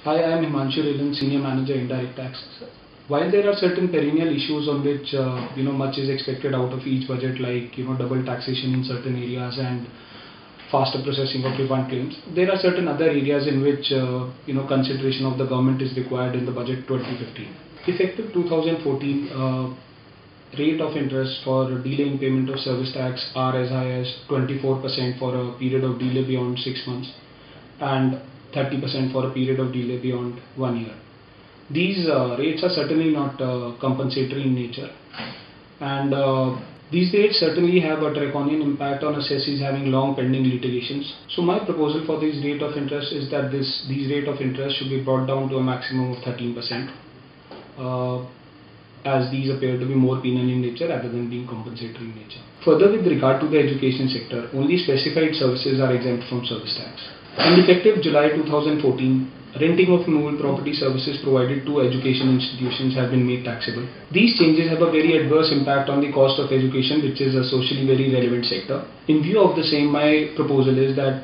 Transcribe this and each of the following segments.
Hi, I am Himanshu Relan, Senior Manager, Indirect Taxation. While there are certain perennial issues on which much is expected out of each budget, like double taxation in certain areas and faster processing of refund claims, there are certain other areas in which consideration of the government is required in the budget 2015. Effective 2014, rate of interest for delay in payment of service tax are as high as 24% for a period of delay beyond 6 months and 30% for a period of delay beyond 1 year. These rates are certainly not compensatory in nature, and these rates certainly have a draconian impact on assessees having long pending litigations. So my proposal for this rate of interest is that these rate of interest should be brought down to a maximum of 13%, as these appear to be more penal in nature rather than being compensatory in nature. Further, with regard to the education sector, only specified services are exempt from service tax. And effective July 2014, renting of movable property services provided to education institutions have been made taxable. These changes have a very adverse impact on the cost of education, which is a socially very relevant sector. In view of the same, my proposal is that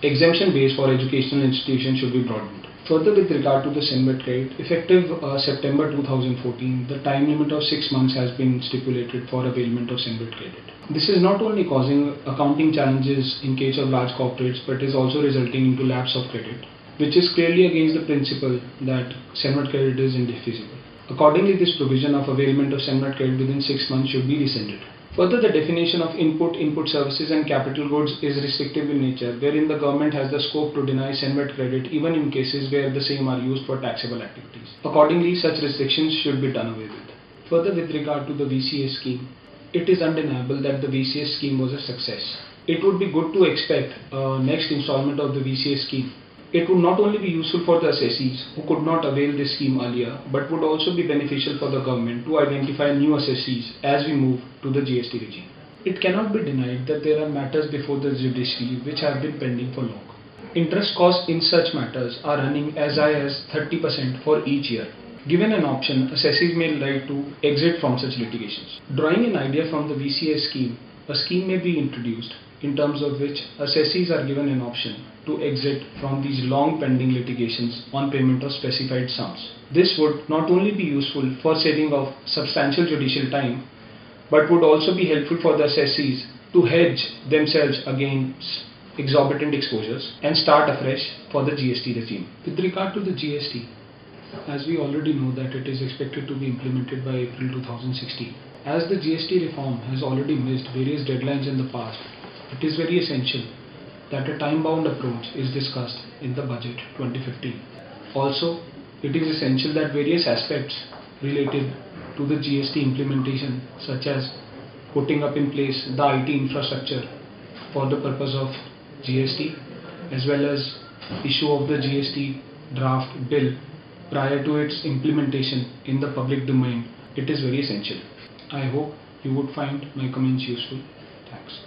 exemption base for educational institutions should be broadened. Further, with regard to the SENVET credit, effective September 2014, the time limit of 6 months has been stipulated for availment of SENVET credit. This is not only causing accounting challenges in case of large corporates, but is also resulting into lapse of credit, which is clearly against the principle that SENVET credit is indefeasible. Accordingly, this provision of availment of SENVET credit within 6 months should be rescinded. Further, the definition of input services and capital goods is restrictive in nature, wherein the government has the scope to deny SENVET credit even in cases where the same are used for taxable activities. Accordingly, such restrictions should be done away with. Further, with regard to the VCA scheme, it is undeniable that the VCA scheme was a success. It would be good to expect next installment of the VCA scheme. It would not only be useful for the assessees who could not avail this scheme earlier, but would also be beneficial for the government to identify new assessees as we move to the GST regime. It cannot be denied that there are matters before the judiciary which have been pending for long. Interest costs in such matters are running as high as 30% for each year. Given an option, assessees may like to exit from such litigations. Drawing an idea from the VCA scheme, a scheme may be introduced in terms of which assessees are given an option to exit from these long pending litigations on payment of specified sums. This would not only be useful for saving of substantial judicial time, but would also be helpful for the assessees to hedge themselves against exorbitant exposures and start afresh for the GST regime. With regard to the GST, as we already know that it is expected to be implemented by April 2016. As the GST reform has already missed various deadlines in the past, it is very essential that a time-bound approach is discussed in the budget 2015. Also, it is essential that various aspects related to the GST implementation, such as putting up in place the IT infrastructure for the purpose of GST, as well as issue of the GST draft bill prior to its implementation in the public domain, it is very essential. I hope you would find my comments useful. Thanks.